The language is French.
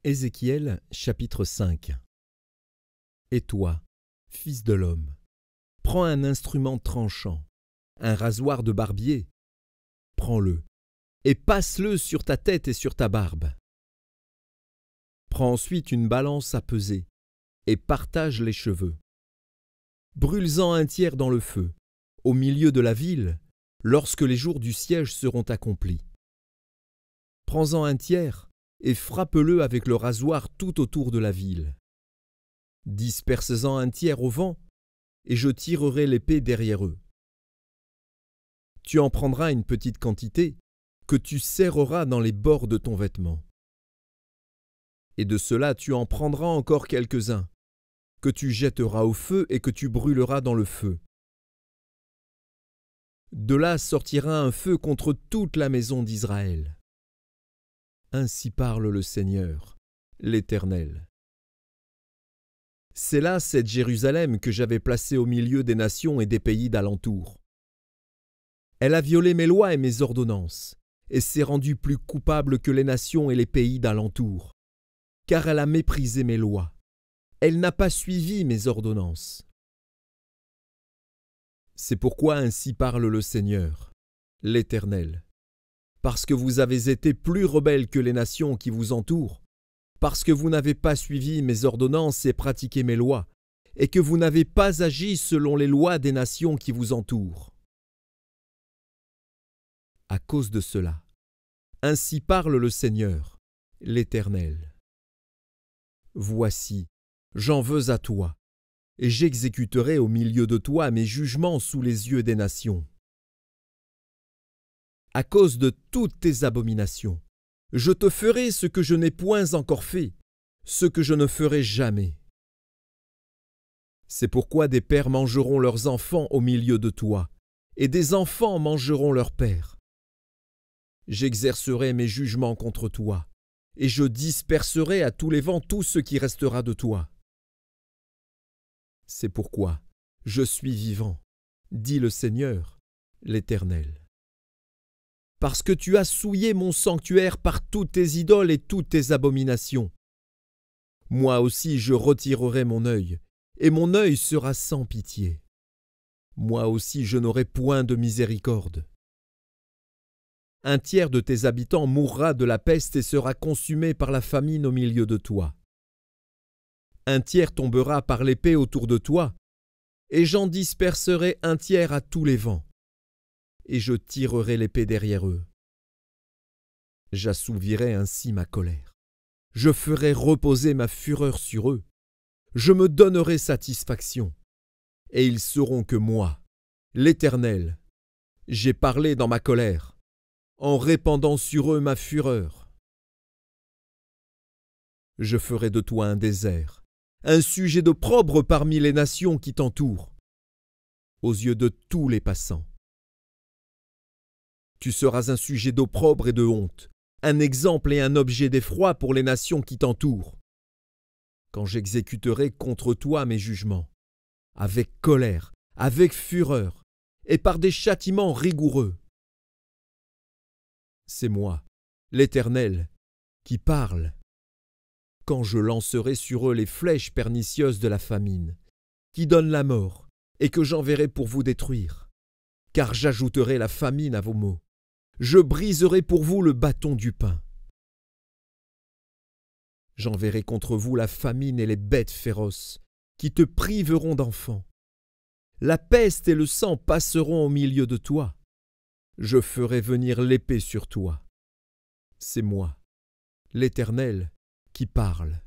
Ézéchiel chapitre 5. Et toi, fils de l'homme, prends un instrument tranchant, un rasoir de barbier, prends-le, et passe-le sur ta tête et sur ta barbe. Prends ensuite une balance à peser, et partage les cheveux. Brûle-en un tiers dans le feu, au milieu de la ville, lorsque les jours du siège seront accomplis. Prends-en un tiers, et frappe-le avec le rasoir tout autour de la ville. Disperse-en un tiers au vent, et je tirerai l'épée derrière eux. Tu en prendras une petite quantité, que tu serreras dans les bords de ton vêtement. Et de cela tu en prendras encore quelques-uns, que tu jetteras au feu et que tu brûleras dans le feu. De là sortira un feu contre toute la maison d'Israël. Ainsi parle le Seigneur, l'Éternel. C'est là cette Jérusalem que j'avais placée au milieu des nations et des pays d'alentour. Elle a violé mes lois et mes ordonnances, et s'est rendue plus coupable que les nations et les pays d'alentour, car elle a méprisé mes lois. Elle n'a pas suivi mes ordonnances. C'est pourquoi ainsi parle le Seigneur, l'Éternel. Parce que vous avez été plus rebelles que les nations qui vous entourent, parce que vous n'avez pas suivi mes ordonnances et pratiqué mes lois, et que vous n'avez pas agi selon les lois des nations qui vous entourent. À cause de cela, ainsi parle le Seigneur, l'Éternel. Voici, j'en veux à toi, et j'exécuterai au milieu de toi mes jugements sous les yeux des nations. À cause de toutes tes abominations, je te ferai ce que je n'ai point encore fait, ce que je ne ferai jamais. C'est pourquoi des pères mangeront leurs enfants au milieu de toi, et des enfants mangeront leurs pères. J'exercerai mes jugements contre toi, et je disperserai à tous les vents tout ce qui restera de toi. C'est pourquoi je suis vivant, dit le Seigneur, l'Éternel. Parce que tu as souillé mon sanctuaire par toutes tes idoles et toutes tes abominations. Moi aussi je retirerai mon œil, et mon œil sera sans pitié. Moi aussi je n'aurai point de miséricorde. Un tiers de tes habitants mourra de la peste et sera consumé par la famine au milieu de toi. Un tiers tombera par l'épée autour de toi, et j'en disperserai un tiers à tous les vents, et je tirerai l'épée derrière eux. J'assouvirai ainsi ma colère. Je ferai reposer ma fureur sur eux. Je me donnerai satisfaction, et ils sauront que moi, l'Éternel, j'ai parlé dans ma colère, en répandant sur eux ma fureur. Je ferai de toi un désert, un sujet d'opprobre parmi les nations qui t'entourent, aux yeux de tous les passants. Tu seras un sujet d'opprobre et de honte, un exemple et un objet d'effroi pour les nations qui t'entourent, quand j'exécuterai contre toi mes jugements, avec colère, avec fureur, et par des châtiments rigoureux. C'est moi, l'Éternel, qui parle, quand je lancerai sur eux les flèches pernicieuses de la famine, qui donnent la mort, et que j'enverrai pour vous détruire, car j'ajouterai la famine à vos maux. Je briserai pour vous le bâton du pain. J'enverrai contre vous la famine et les bêtes féroces, qui te priveront d'enfants. La peste et le sang passeront au milieu de toi. Je ferai venir l'épée sur toi. C'est moi, l'Éternel, qui parle.